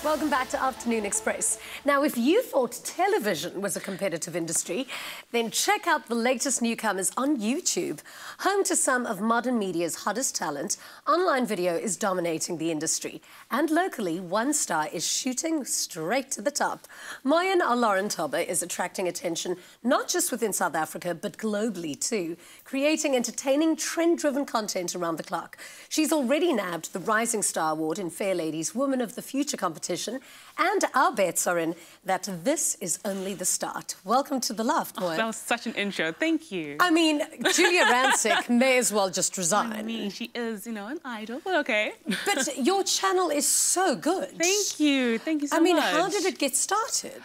Welcome back to Afternoon Express. Now, if you thought television was a competitive industry, then check out the latest newcomers on YouTube. Home to some of modern media's hottest talent, online video is dominating the industry. And locally, one star is shooting straight to the top. Moyin Oloruntoba is attracting attention not just within South Africa, but globally too, creating entertaining, trend-driven content around the clock. She's already nabbed the Rising Star Award in Fair Ladies Woman of the Future competition, and our bets are in that this is only the start. Welcome to The Loft, Moyin. That was such an intro. Thank you. I mean, Julia Rancic may as well just resign. I mean, she is, you know, an idol, but okay. But your channel is so good. Thank you. Thank you so much. I mean, how did it get started?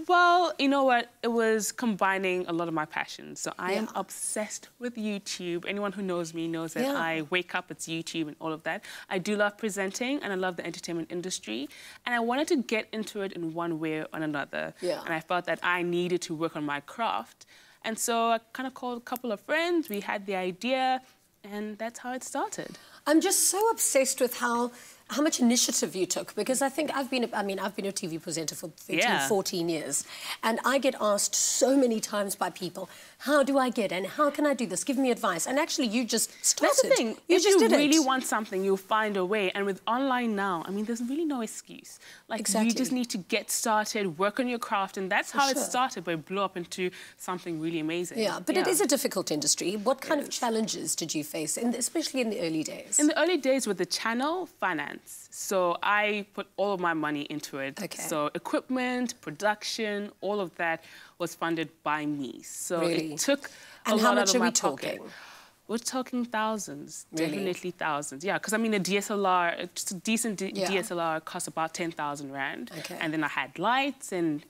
Well, you know what? It was combining a lot of my passions. So I am obsessed with YouTube. Anyone who knows me knows that I wake up, it's YouTube and all of that. I do love presenting and I love the entertainment industry. And I wanted to get into it in one way or another. And I felt that I needed to work on my craft. And so I kind of called a couple of friends. We had the idea, and that's how it started. I'm just so obsessed with how much initiative you took, because I think I've been a TV presenter for 13, 14 years, and I get asked so many times by people, how do I get in? How can I do this? Give me advice. And actually, you just started. That's the thing. If you really want something, you'll find a way. And with online now, I mean, there's really no excuse. Like, you just need to get started, work on your craft, and that's how it started, but it blew up into something really amazing. Yeah, but it is a difficult industry. What kind of challenges did you face, especially in the early days? In the early days with the channel, finance. So I put all of my money into it. So equipment, production, all of that was funded by me. So it took a lot out of my pocket. We're talking thousands, definitely thousands. Yeah, because I mean, a DSLR, just a decent DSLR costs about 10,000 Rand. And then I had lights and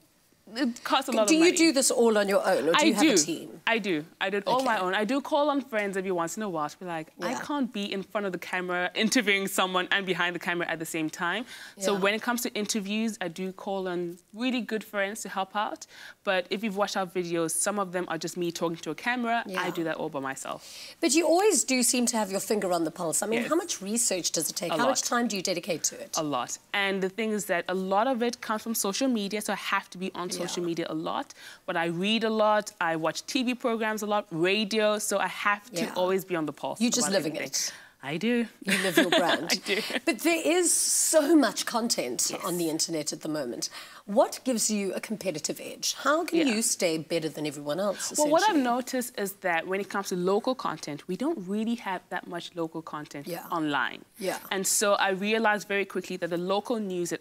it costs a lot of money. Do you do this all on your own, or do you have a team? I do. I do it all my own. I do call on friends every once in a while to be like, I can't be in front of the camera interviewing someone and behind the camera at the same time. So when it comes to interviews, I do call on really good friends to help out. But if you've watched our videos, some of them are just me talking to a camera. I do that all by myself. But you always do seem to have your finger on the pulse. I mean, how much research does it take? How much time do you dedicate to it? A lot. And the thing is that a lot of it comes from social media, so I have to be on social media a lot, but I read a lot, I watch TV programs a lot, radio, so I have to always be on the pulse. You're just living it. I do. You live your brand. I do. But there is so much content on the internet at the moment. What gives you a competitive edge? How can you stay better than everyone else, Well, what I've noticed is that when it comes to local content, we don't really have that much local content online. And so I realized very quickly that the local news that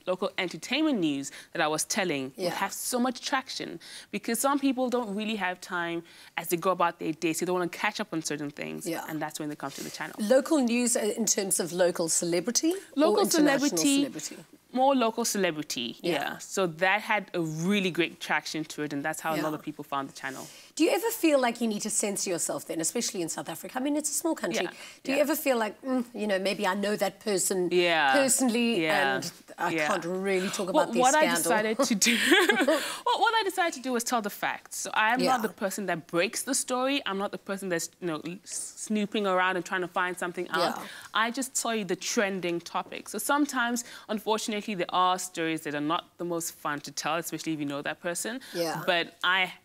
local entertainment news that I was telling would have so much traction, because some people don't really have time as they go about their day, so they want to catch up on certain things, and that's when they come to the channel. Local news in terms of local celebrity? Local celebrity. More local celebrity, So that had a really great traction to it, and that's how a lot of people found the channel. Do you ever feel like you need to censor yourself then, especially in South Africa? I mean, it's a small country. Do you ever feel like, you know, maybe I know that person personally and I can't really talk about their scandal? What I decided to do, what I decided to do was tell the facts. So I am not the person that breaks the story. I'm not the person that's, you know, snooping around and trying to find something out. I just tell you the trending topics. So sometimes, unfortunately, there are stories that are not the most fun to tell, especially if you know that person. But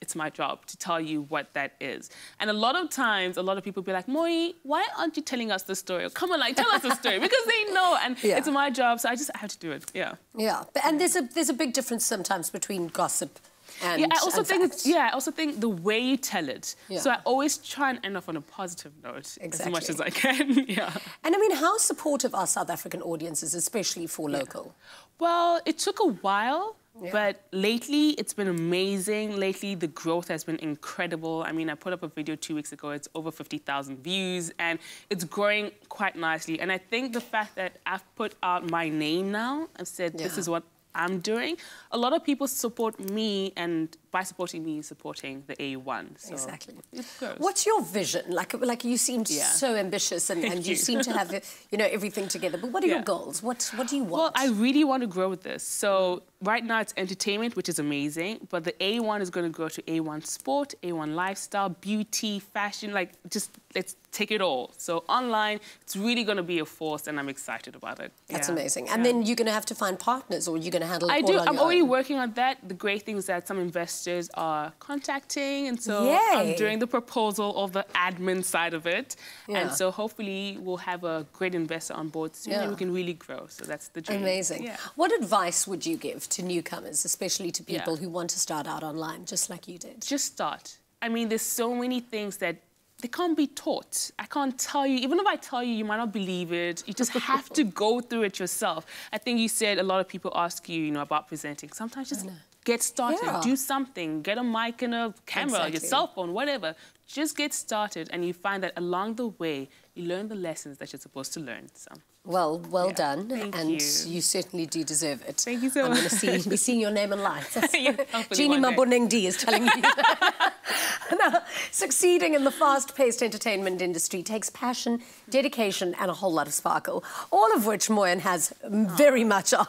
it's my job to tell you what that is. And a lot of times, a lot of people be like, Moyi, why aren't you telling us the story? Or, come on, like, tell us the story. Because they know, and it's my job, so I just have to do it, And there's a big difference sometimes between gossip and I also think the way you tell it. So I always try and end off on a positive note as much as I can. And I mean, how supportive are South African audiences, especially for local? Well, it took a while. But lately, it's been amazing. Lately, the growth has been incredible. I mean, I put up a video 2 weeks ago. It's over 50,000 views, and it's growing quite nicely. And I think the fact that I've put out my name now and said, this is what I'm doing, a lot of people support me, and by supporting me, supporting the A1. So it goes. What's your vision? Like you seem so ambitious, and you seem to have, you know, everything together. But what are your goals? What do you want? Well, I really want to grow with this. So right now it's entertainment, which is amazing, but the A1 is going to grow to A1 sport, A1 lifestyle, beauty, fashion, like just let's take it all. So online, it's really going to be a force, and I'm excited about it. That's amazing. And then you're going to have to find partners, or you're going to handle it all on your own? I'm already working on that. The great thing is that some investors are contacting, and so I'm doing the proposal of the admin side of it. And so hopefully we'll have a great investor on board soon, and we can really grow. So that's the dream. Amazing. What advice would you give to newcomers, especially to people who want to start out online, just like you did? Just start. I mean, there's so many things that they can't be taught. I can't tell you. Even if I tell you, you might not believe it. You just have to go through it yourself. I think you said a lot of people ask you, you know, about presenting. Sometimes just get started. Do something. Get a mic and a camera, your cell phone, whatever. Just get started, and you find that along the way, you learn the lessons that you're supposed to learn. So. Well done. Thank and you. You certainly do deserve it. Thank you so much. I'm going to be seeing your name in lights. Jeannie Maboneng D is telling me that. Now, succeeding in the fast-paced entertainment industry takes passion, dedication, and a whole lot of sparkle, all of which Moyin has very much of,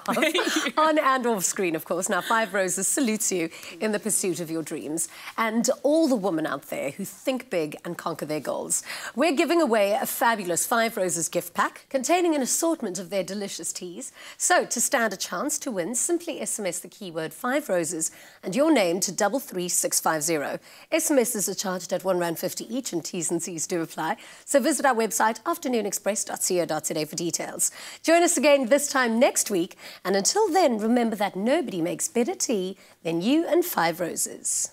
on and off screen, of course. Now, Five Roses salutes you in the pursuit of your dreams, and all the women out there who think big and conquer their goals. We're giving away a fabulous Five Roses gift pack containing an assortment of their delicious teas. So, to stand a chance to win, simply SMS the keyword Five Roses and your name to 33650. SMSs are charged at R1.50 each, and T's and C's do apply. So visit our website, afternoonexpress.co.za, for details. Join us again this time next week, and until then, remember that nobody makes better tea than you and Five Roses.